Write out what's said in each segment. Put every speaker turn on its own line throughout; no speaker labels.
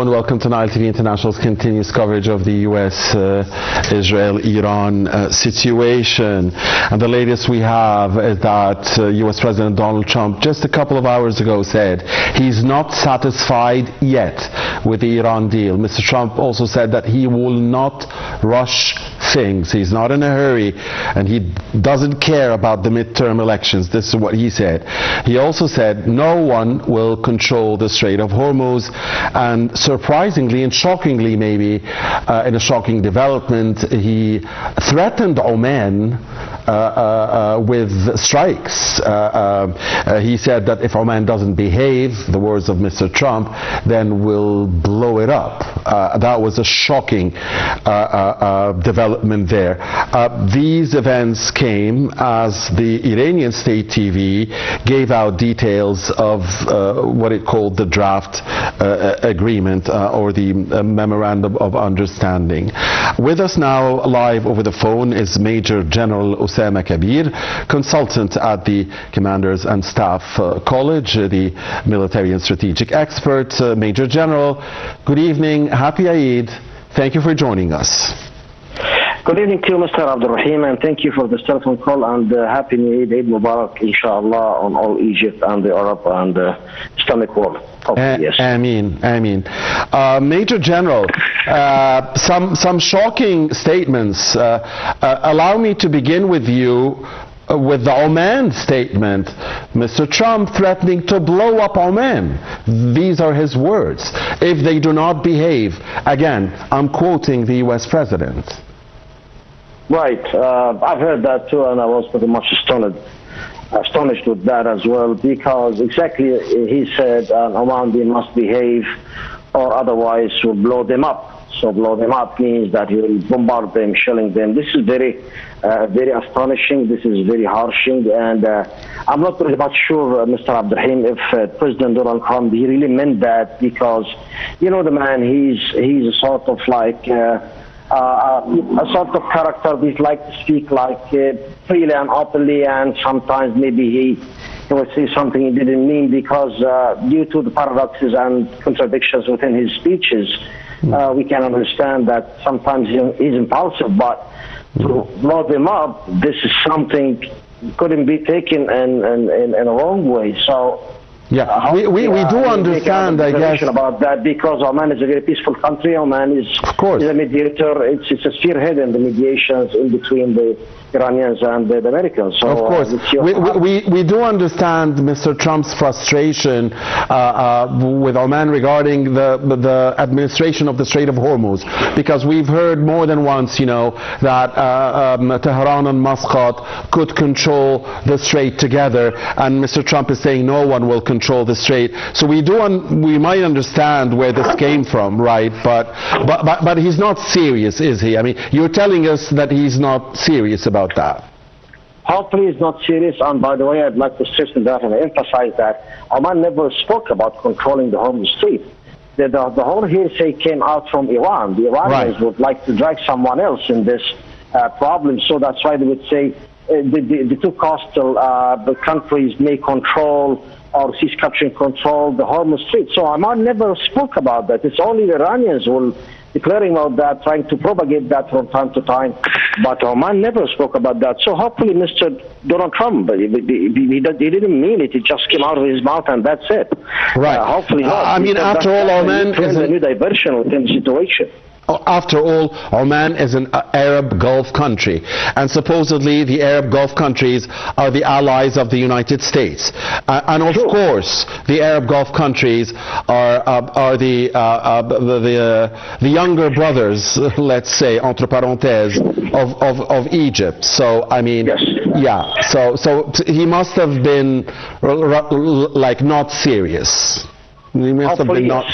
and welcome to Nile TV International's continuous coverage of the U.S.-Israel-Iran situation. And the latest we have is that U.S. President Donald Trump just a couple of hours ago said he's not satisfied yet with the Iran deal. Mr. Trump also said that he will not rush things. He's not in a hurry, and he doesn't care about the midterm elections. This is what he said. He also said no one will control the Strait of Hormuz, and surprisingly and shockingly, maybe in a shocking development, he threatened Oman with strikes. He said that if Oman doesn't behave, the words of Mr. Trump, then we'll blow it up. That was a shocking development there. These events came as the Iranian state TV gave out details of what it called the draft agreement or the memorandum of understanding. With us now live over the phone is Major General Osama Kaber, consultant at the Commanders and Staff College, the military and strategic expert. Major General, good evening, happy Eid, thank you for joining us.
Good evening to you, Mr. Abdul Rahim, and thank you for this telephone call, and happy New Eid, Eid Mubarak, inshallah, on all Egypt and the Arab and Islamic world. Yes.
Ameen, ameen. Major General, some shocking statements. Allow me to begin with you with the Oman statement. Mr. Trump threatening to blow up Oman. These are his words. If they do not behave, again, I'm quoting the U.S. President.
Right. I've heard that too, and I was pretty much astonished with that as well, because exactly he said Oman, they must behave or otherwise we'll blow them up. So blow them up means that he will bombard them, shelling them. This is very astonishing. This is very harshing, and I'm not really much sure, Mr. Abdurrahim, if President Donald Trump, he really meant that, because, you know, the man, he's a sort of like a sort of character. He'd like to speak like freely and openly, and sometimes maybe he would say something he didn't mean, because due to the paradoxes and contradictions within his speeches, we can understand that sometimes he's impulsive, but to blow them up, this is something couldn't be taken in a wrong way. So
yeah, we do understand, I guess,
about that, because Oman is a very peaceful country. Oman is, of course, a mediator. It's a spearhead in the mediations in between the Iranians and the Americans. So,
of course, we do understand Mr. Trump's frustration with Oman regarding the administration of the Strait of Hormuz, because we've heard more than once, you know, that Tehran and Muscat could control the strait together, and Mr. Trump is saying no one will control the strait. So we might understand where this came from, right? But he's not serious, is he? I mean, you're telling us that he's not serious about that.
Hopefully he's not serious, and by the way, I'd like to stress that and emphasize that Oman never spoke about controlling the Hormuz Strait. The whole hearsay came out from Iran. The Iranians would like to drag someone else in this problem, so that's why they would say the two coastal countries may control or cease capturing control the Hormuz Strait. So Oman never spoke about that. It's only the Iranians who will declaring about that, trying to propagate that from time to time, but Oman never spoke about that. So hopefully Mr. Donald Trump, he didn't mean it, it just came out of his mouth and that's it.
Right.
Hopefully not.
I mean, after all, Oman is
a new diversion within the situation.
After all, Oman is an Arab Gulf country, and supposedly the Arab Gulf countries are the allies of the United States. And of course, the Arab Gulf countries are the younger brothers, let's say, entre parenthèses, of Egypt. So, I mean, yeah, so he must have been like not serious.
Hopefully, yes.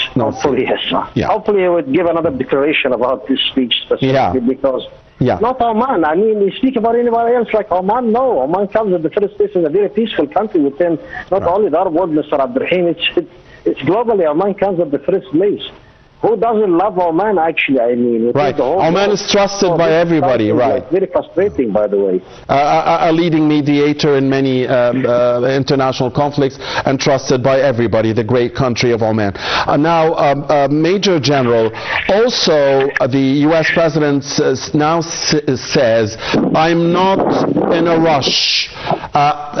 Yeah.
Hopefully, he would give another declaration about this speech specifically, because not Oman. I mean, we speak about anybody else like Oman. No, Oman comes at the first place in a very peaceful country within not only the Arab world, Mr. Abdurrahim. It's globally, Oman comes at the first place. who doesn't love Oman, actually? I mean,
right. Oman is trusted by everybody, right?
Very frustrating, by the way.
A leading mediator in many international conflicts and trusted by everybody, the great country of Oman. Now, Major General, also the U.S. President now says, I'm not in a rush.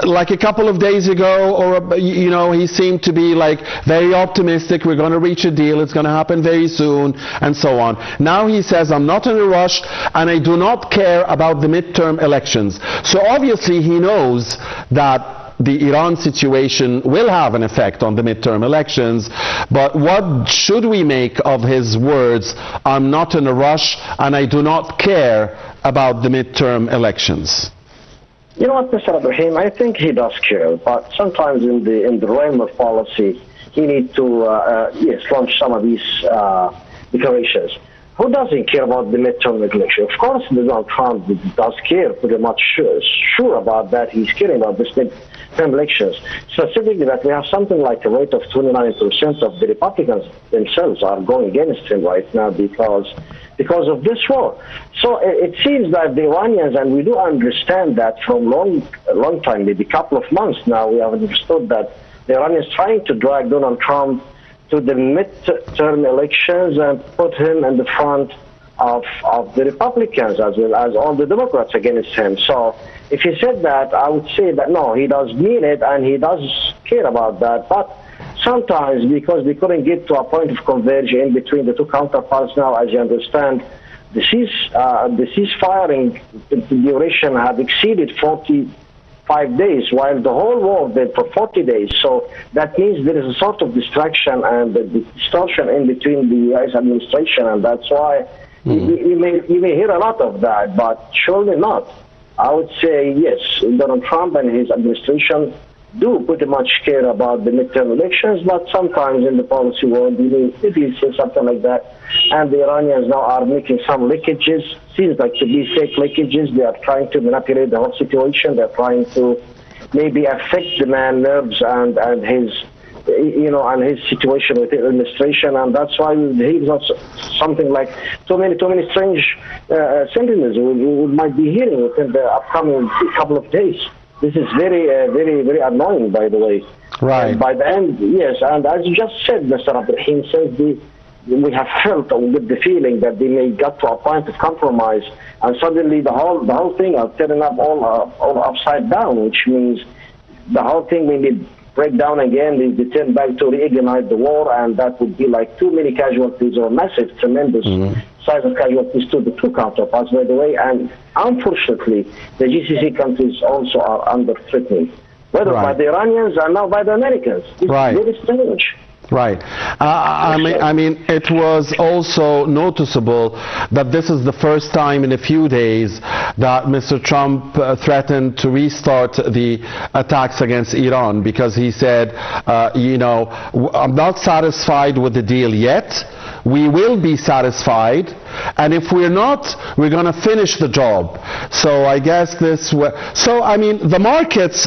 Like a couple of days ago, or he seemed to be like very optimistic. We're going to reach a deal. It's going to happen very soon, and so on. Now he says, I'm not in a rush, and I do not care about the midterm elections. So obviously he knows that the Iran situation will have an effect on the midterm elections, but what should we make of his words, I'm not in a rush and I do not care about the midterm elections?
You know what, Mr. Ibrahim, I think he does care, but sometimes in the realm of policy, he needs to, launch some of these declarations. Who doesn't care about the midterm election? Of course, Donald Trump does care, pretty much sure about that. He's caring about this midterm elections. Specifically, that we have something like a rate of 29% of the Republicans themselves are going against him right now because of this war. So it seems that the Iranians, and we do understand that from a long time, maybe a couple of months now, we have understood that the Iranians trying to drag Donald Trump to the midterm elections and put him in the front of the Republicans as well as all the Democrats against him. So if he said that, I would say that no, he does mean it and he does care about that. But sometimes, because we couldn't get to a point of convergence between the two counterparts now, as you understand, the ceasefire duration had exceeded 45 days, while the whole war did for 40 days. So that means there is a sort of distraction and the distortion in between the U.S. administration, and that's why you may hear a lot of that, but surely not. I would say yes, Donald Trump and his administration do pretty much care about the midterm elections, but sometimes in the policy world, if you say something like that, and the Iranians now are making some leakages, seems like to be fake leakages. They are trying to manipulate the whole situation. They're trying to maybe affect the man's nerves and his, and his situation with the administration, and that's why he's not something like too many strange sentiments we might be hearing within the upcoming couple of days. This is very, very annoying, by the way.
Right.
And by the end, yes, and as you just said, Mr. Ibrahim says we have felt with the feeling that they may get to a point of compromise, and suddenly the whole thing are turning up all upside down, which means the whole thing may break down again. They turn back to reignite the war, and that would be like too many casualties or massive, tremendous size of casualties to the two counterparts, by the way. And unfortunately, the GCC countries also are under threatening, whether by the Iranians and now by the Americans. It's very strange.
Right. I mean, it was also noticeable that this is the first time in a few days that Mr. Trump threatened to restart the attacks against Iran, because he said, I'm not satisfied with the deal yet. We will be satisfied, and if we're not, we're going to finish the job. So I guess I mean, the markets,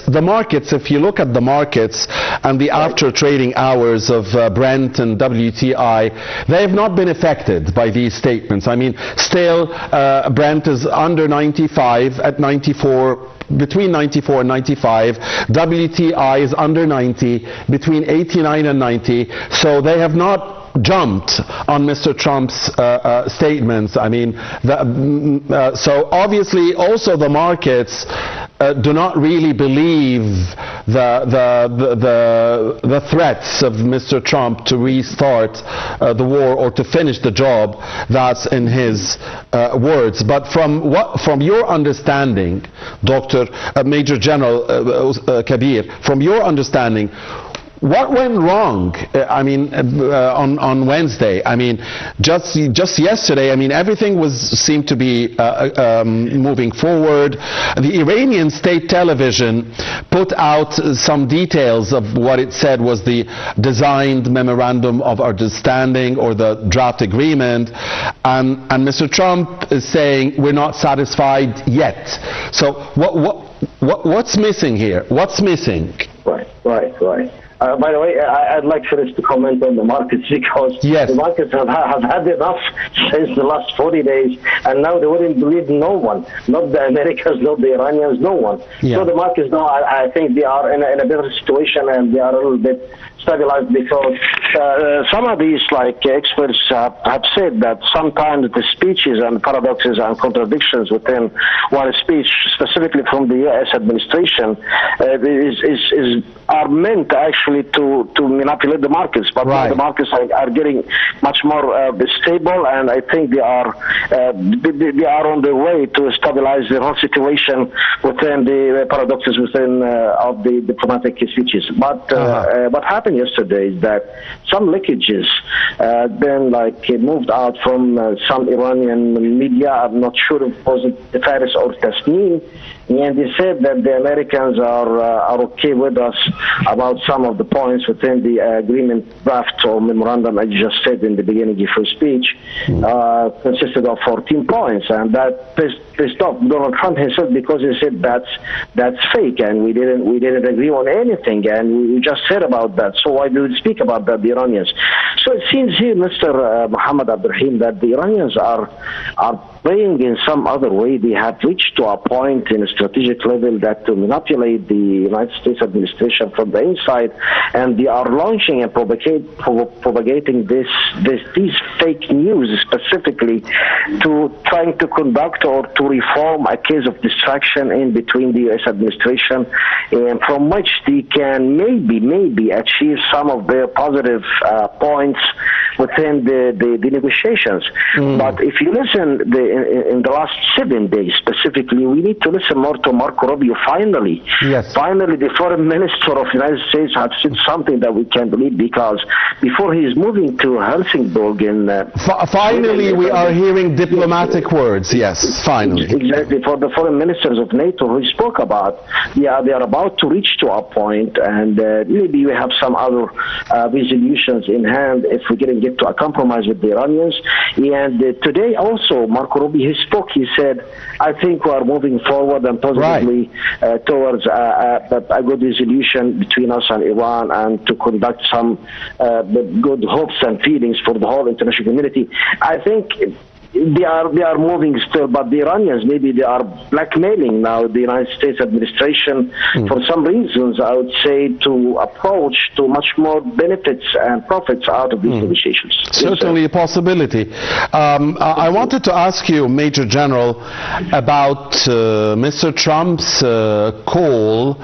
if you look at the markets and the after trading hours of Brent and WTI, they have not been affected by these statements. I mean, still Brent is under 95 at 94, between 94 and 95. WTI is under 90, between 89 and 90. So they have not jumped on Mr. Trump's statements. I mean, so obviously also the markets do not really believe the threats of Mr. Trump to restart the war or to finish the job. That's in his words. But from your understanding, Major General Kaber, from your understanding, what went wrong? I mean, on Wednesday. I mean, just yesterday. I mean, everything seemed to be moving forward. The Iranian state television put out some details of what it said was the designed memorandum of understanding or the draft agreement, and Mr. Trump is saying we're not satisfied yet. So what's missing here? What's missing?
Right. By the way, I'd like first to comment on the markets because the markets have had enough since the last 40 days, and now they wouldn't believe no one, not the Americans, not the Iranians, no one. So the markets now, I think they are in a better situation, and they are a little bit stabilized because some of these experts have said that sometimes the speeches and paradoxes and contradictions within one speech, specifically from the U.S. administration, are meant actually to manipulate the markets. But now the markets are getting much more stable, and I think they are on their way to stabilize the whole situation within the paradoxes within of the diplomatic speeches. But what happened yesterday is that some leakages then moved out from some Iranian media. I'm not sure if it was Faris or Tasneem, and they said that the Americans are okay with us about some of the points within the agreement draft or memorandum, I just said in the beginning of your speech, consisted of 14 points, and that pissed off Donald Trump himself because he said that's fake, and we didn't agree on anything, and we just said about that. So why do we speak about that, the Iranians? So it seems here, Mr. Mohammed Abdurrahim, that the Iranians are playing in some other way. They have reached to a point in a strategic level that to manipulate the United States administration from the inside, and they are launching and propagating these fake news specifically to trying to conduct or to reform a case of distraction in between the U.S. administration, and from which they can maybe achieve some of their positive points within the negotiations. But if you listen in the last 7 days specifically, we need to listen more to Marco Rubio. Finally, the foreign minister of the United States has said something that we can't believe, because before he is moving to Helsingborg
finally we are hearing diplomatic words. Yes, finally.
Exactly. For the foreign ministers of NATO who spoke about, they are about to reach to a point, and maybe we have some other resolutions in hand if we get to a compromise with the Iranians. And today also, Marco Rubio, he spoke, he said, I think we are moving forward and positively towards a good resolution between us and Iran, and to conduct some good hopes and feelings for the whole international community. I think they are moving still, but the Iranians, maybe they are blackmailing now the United States administration for some reasons, I would say, to approach to much more benefits and profits out of these negotiations.
Certainly a possibility. I wanted to ask you, Major General, about Mr. Trump's call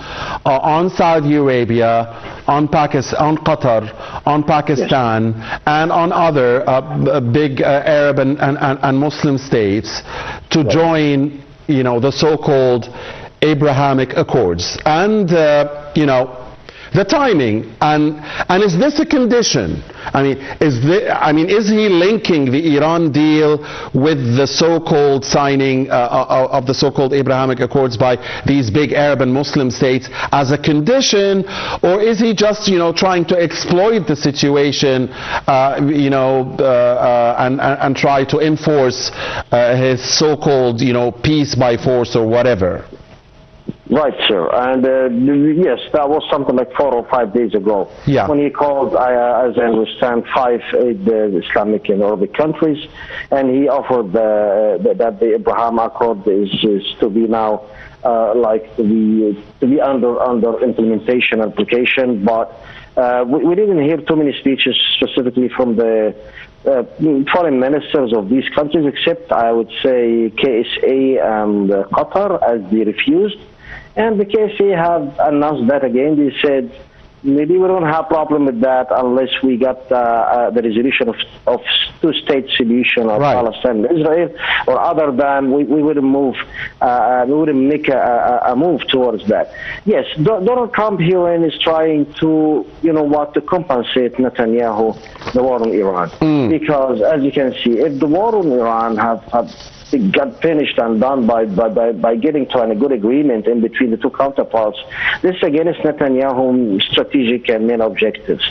on Saudi Arabia, on Qatar, on Pakistan, and on other big Arab and Muslim states to join, the so-called Abrahamic Accords, and the timing, and is this a condition? Is he linking the Iran deal with the so-called signing of the so-called Abrahamic Accords by these big Arab and Muslim states as a condition, or is he just trying to exploit the situation and try to enforce his so-called peace by force or whatever?
Right, sir. And yes, that was something like 4 or 5 days ago when he called, as I understand, 5 Islamic and Arabic countries, and he offered that the Abraham Accord is to be now to be under implementation application. But we didn't hear too many speeches specifically from the foreign ministers of these countries, except I would say KSA and Qatar, as they refused. And the KSA have announced that again. They said, maybe we don't have a problem with that unless we got the resolution of two-state solution of Palestine and Israel, or other than we wouldn't move, we wouldn't make a move towards that. Yes, Donald Trump here is trying to, to compensate Netanyahu the war on Iran, because as you can see, if the war on Iran got finished and done by getting to a good agreement in between the two counterparts, this against Netanyahu's strategic and main objectives.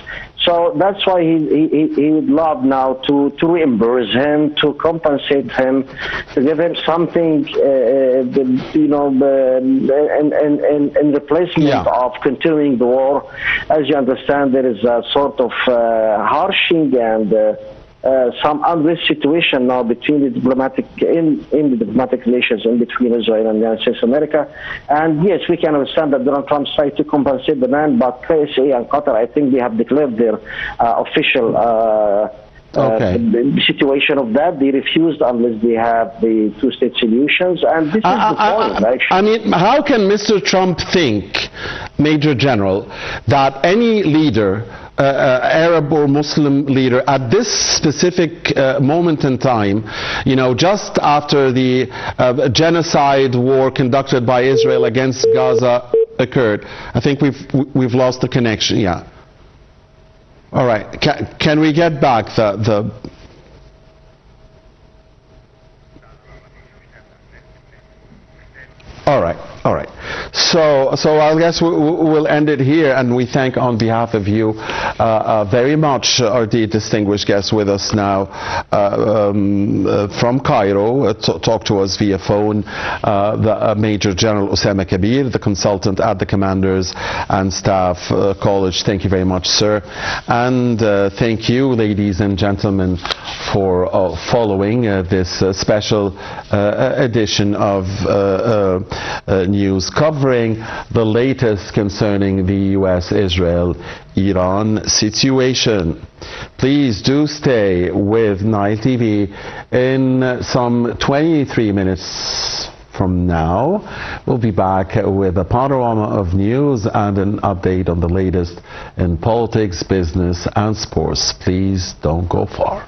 So that's why he would love now to reimburse him, to compensate him, to give him something, in replacement of continuing the war. As you understand, there is a sort of harshing and some unrest situation now between the diplomatic relations in between Israel and the United States of America. And yes, we can understand that Donald Trump tried to compensate the man, but KSA and Qatar, I think they have declared their official the situation of that. They refused unless they have the two-state solutions, and this is the point, actually.
I mean, how can Mr. Trump think, Major General, that any leader, Arab or Muslim leader, at this specific moment in time, just after the genocide war conducted by Israel against Gaza occurred? I think we've lost the connection. Yeah. All right. Can we get back the All right. So I guess we'll end it here, and we thank on behalf of you very much our dear distinguished guest with us now from Cairo. Talk to us via phone, the Major General Osama Kaber, the consultant at the Commanders and Staff College. Thank you very much, sir. And thank you, ladies and gentlemen, for following this special edition of news covering the latest concerning the U.S.-Israel-Iran situation. Please do stay with Nile TV. In some 23 minutes from now, we'll be back with a panorama of news and an update on the latest in politics, business and sports. Please don't go far.